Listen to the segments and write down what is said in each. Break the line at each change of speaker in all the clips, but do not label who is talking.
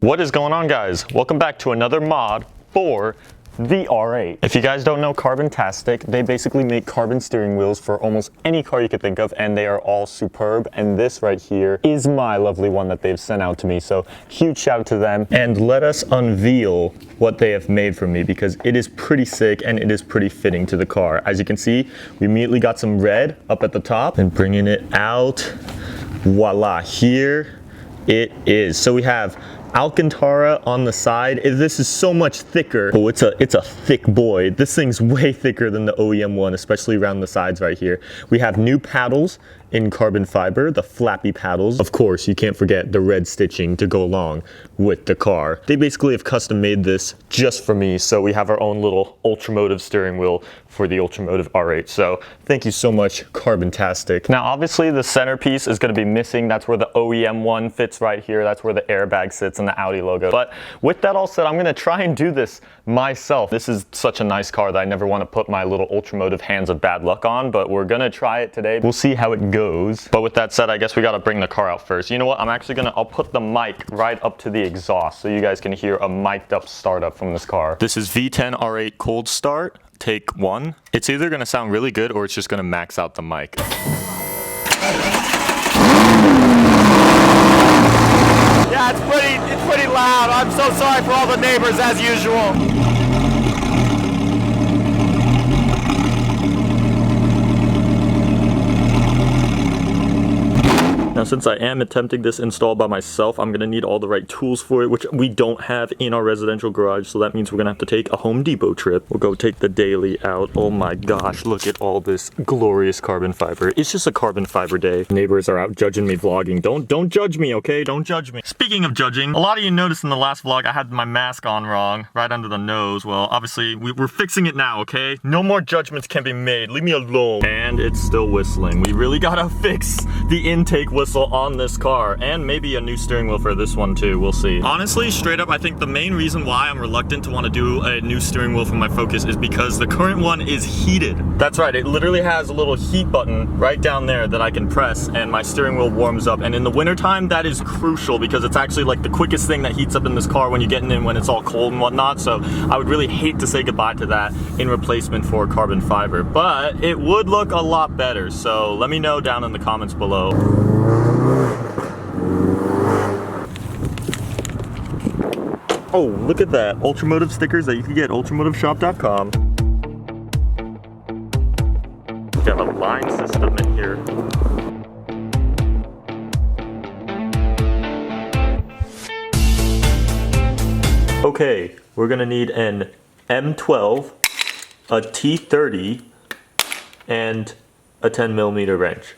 What is going on, guys? Welcome back to another mod for the R8. If you guys don't know Carbontastic, they basically make carbon steering wheels for almost any car you could think of, and they are all superb. And this right here is my lovely one that they've sent out to me. So huge shout out to them. And let us unveil what they have made for me, because it is pretty sick and it is pretty fitting to the car. As you can see, we immediately got some red up at the top and bringing it out. Voila, here it is. So we have Alcantara on the side. This is so much thicker. Oh, it's a thick boy. This thing's way thicker than the OEM one, especially around the sides right here. We have new paddles in carbon fiber, the flappy paddles. Of course, you can't forget the red stitching to go along with the car. They basically have custom made this just for me, so we have our own little Ultramotive steering wheel for the Ultramotive R8. So thank you so much, Carbontastic. Now, obviously the centerpiece is gonna be missing. That's where the OEM one fits right here. That's where the airbag sits and the Audi logo. But with that all said, I'm gonna try and do this myself. This is such a nice car that I never wanna put my little Ultramotive hands of bad luck on, but we're gonna try it today. We'll see how it goes. But with that said, I guess we gotta bring the car out first. You know what? I'll put the mic right up to the exhaust so you guys can hear a mic'd up startup from this car. This is V10 R8 cold start, take 1. It's either gonna sound really good or it's just gonna max out the mic.
Yeah, it's pretty loud. I'm so sorry for all the neighbors as usual.
Now, since I am attempting this install by myself, I'm gonna need all the right tools for it, which we don't have in our residential garage, so that means we're gonna have to take a Home Depot trip. We'll go take the daily out. Oh my gosh, look at all this glorious carbon fiber. It's just a carbon fiber day. Neighbors are out judging me vlogging. Don't judge me, okay? Don't judge me. Speaking of judging, a lot of you noticed in the last vlog I had my mask on wrong, right under the nose. Well, obviously, we're fixing it now, okay? No more judgments can be made. Leave me alone. And it's still whistling. We really gotta fix the intake whistle on this car, and maybe a new steering wheel for this one too. We'll see. Honestly, straight up, I think the main reason why I'm reluctant to want to do a new steering wheel for my Focus is because the current one is heated. That's right, it literally has a little heat button right down there that I can press and my steering wheel warms up. And in the wintertime, that is crucial because it's actually like the quickest thing that heats up in this car when you're getting in when it's all cold and whatnot. So I would really hate to say goodbye to that in replacement for carbon fiber, but it would look a lot better. So let me know down in the comments below. Oh, look at that. Ultramotive stickers that you can get at ultramotiveshop.com. Got a line system in here. Okay, we're gonna need an M12, a T30, and a 10mm wrench.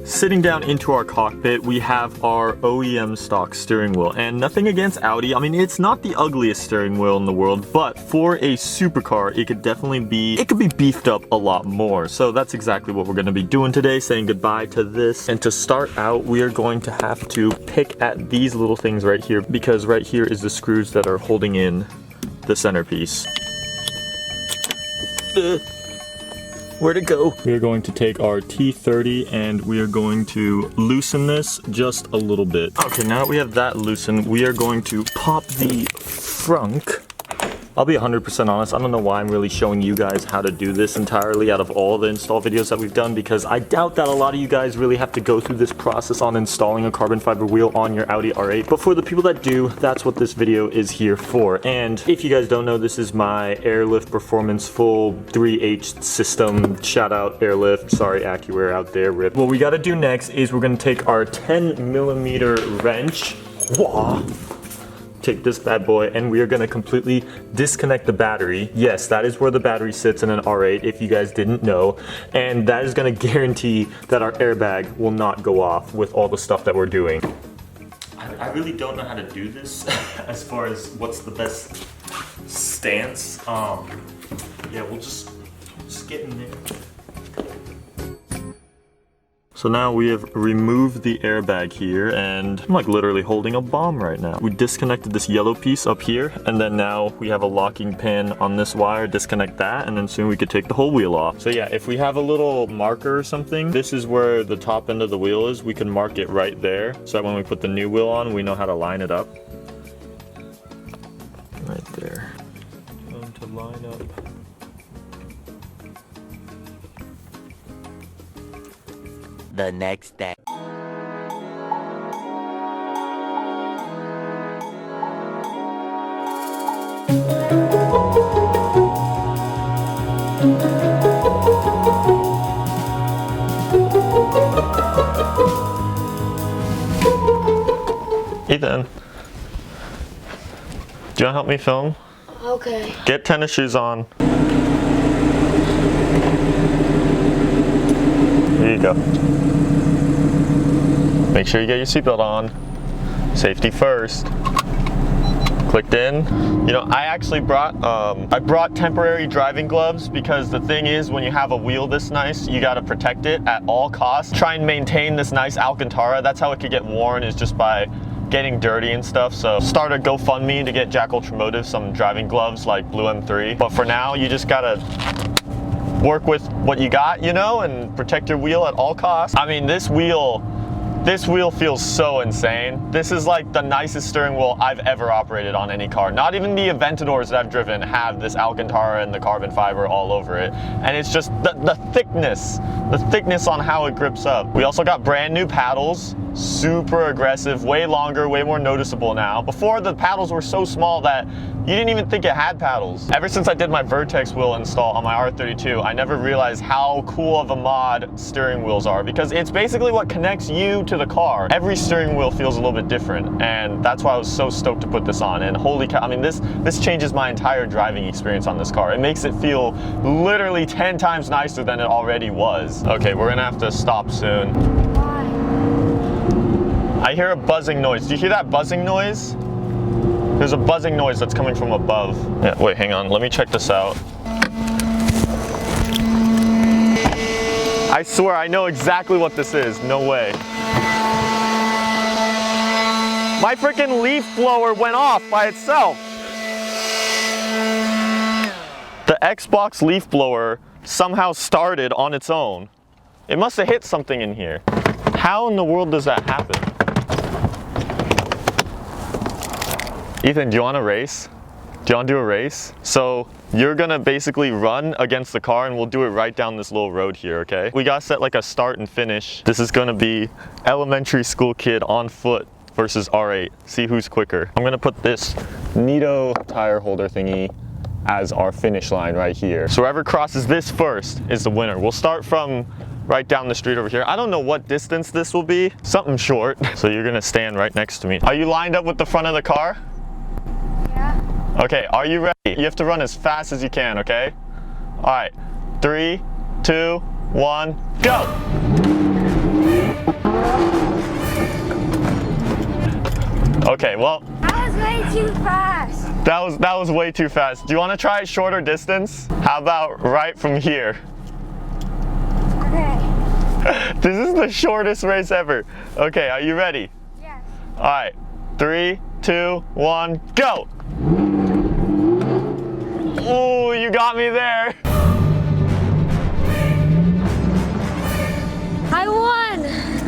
Sitting down into our cockpit, we have our OEM stock steering wheel, and nothing against Audi. I mean, it's not the ugliest steering wheel in the world, but for a supercar, it could definitely be beefed up a lot more. So that's exactly what we're gonna be doing today, saying goodbye to this. And to start out, we are going to have to pick at these little things right here, because right here is the screws that are holding in the centerpiece. Where'd it go? We are going to take our T30 and we are going to loosen this just a little bit. Okay, now that we have that loosened, we are going to pop the frunk. I'll be 100% honest, I don't know why I'm really showing you guys how to do this entirely out of all the install videos that we've done, because I doubt that a lot of you guys really have to go through this process on installing a carbon fiber wheel on your Audi R8. But for the people that do, that's what this video is here for. And if you guys don't know, this is my Airlift Performance Full 3H system. Shout out Airlift, sorry AccuAir out there, rip. What we gotta do next is we're gonna take our 10mm wrench. Wah! Take this bad boy and we are gonna completely disconnect the battery. Yes, that is where the battery sits in an R8 if you guys didn't know. And that is gonna guarantee that our airbag will not go off with all the stuff that we're doing. I really don't know how to do this as far as what's the best stance. Yeah, we'll just get in there. So now we have removed the airbag here, and I'm like literally holding a bomb right now. We disconnected this yellow piece up here, and then now we have a locking pin on this wire. Disconnect that, and then soon we could take the whole wheel off. So yeah, if we have a little marker or something, this is where the top end of the wheel is. We can mark it right there, so that when we put the new wheel on, we know how to line it up. line up.
The next day.
Ethan, do you want to help me film?
Okay.
Get tennis shoes on. Here you go. Make sure you get your seatbelt on. Safety first. Clicked in. You know, I actually brought temporary driving gloves because the thing is, when you have a wheel this nice, you got to protect it at all costs. Try and maintain this nice Alcantara. That's how it could get worn, is just by getting dirty and stuff. So start a GoFundMe to get Jack Ultramotive some driving gloves like Blue M3. But for now, you just gotta work with what you got, you know, and protect your wheel at all costs. I mean, this wheel feels so insane. This is like the nicest steering wheel I've ever operated on any car. Not even the Aventadors that I've driven have this Alcantara and the carbon fiber all over it. And it's just the thickness on how it grips up. We also got brand new paddles, super aggressive, way longer, way more noticeable now. Before, the paddles were so small that you didn't even think it had paddles. Ever since I did my Vertex wheel install on my R32, I never realized how cool of a mod steering wheels are, because it's basically what connects you to the car. Every steering wheel feels a little bit different, and that's why I was so stoked to put this on. And holy cow, I mean, this changes my entire driving experience on this car. It makes it feel literally 10 times nicer than it already was. Okay, we're gonna have to stop soon.
Why?
I hear a buzzing noise. Do you hear that buzzing noise? There's a buzzing noise that's coming from above. Yeah, wait, hang on. Let me check this out. I swear I know exactly what this is. No way. My freaking leaf blower went off by itself. The Xbox leaf blower somehow started on its own. It must have hit something in here. How in the world does that happen? Ethan, do you want to race? Do you want to do a race? So you're gonna basically run against the car and we'll do it right down this little road here, okay? We gotta set like a start and finish. This is gonna be elementary school kid on foot versus R8. See who's quicker. I'm gonna put this Neato tire holder thingy as our finish line right here. So whoever crosses this first is the winner. We'll start from right down the street over here. I don't know what distance this will be. Something short. So you're gonna stand right next to me. Are you lined up with the front of the car?
Yeah.
Okay, are you ready? You have to run as fast as you can, okay? All right, 3, 2, 1, go! Okay, well,
That was way too fast.
that was way too fast. Do you want to try a shorter distance? How about right from here?
Okay.
This is the shortest race ever. Okay, are you ready?
Yes.
All right, 3, 2, 1, go! Oh, you got me there.
I won.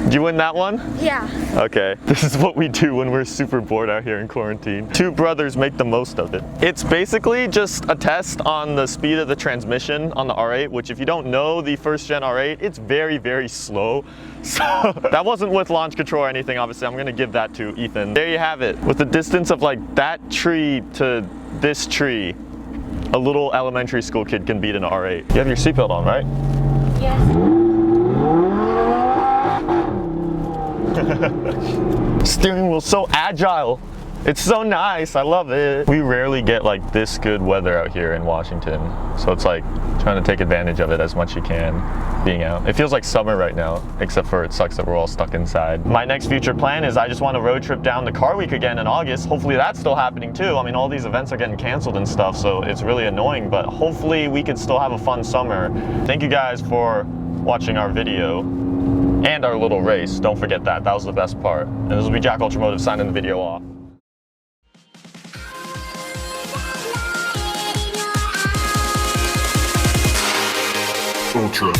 Did you win that one?
Yeah.
Okay, this is what we do when we're super bored out here in quarantine. Two brothers make the most of it. It's basically just a test on the speed of the transmission on the R8, which if you don't know the first gen R8, it's very, very slow. So that wasn't with launch control or anything, obviously. I'm gonna give that to Ethan. There you have it. With the distance of like that tree to this tree, a little elementary school kid can beat an R8. You have your seatbelt on, right?
Yes.
Steering wheel so agile. It's so nice. I love it. We rarely get like this good weather out here in Washington. So it's like trying to take advantage of it as much as you can being out. It feels like summer right now, except for it sucks that we're all stuck inside. My next future plan is I just want to road trip down to Car Week again in August. Hopefully that's still happening too. I mean, all these events are getting canceled and stuff, so it's really annoying, but hopefully we could still have a fun summer. Thank you guys for watching our video and our little race. Don't forget that. That was the best part. And this will be Jack Ultramotive signing the video off.
Ultra.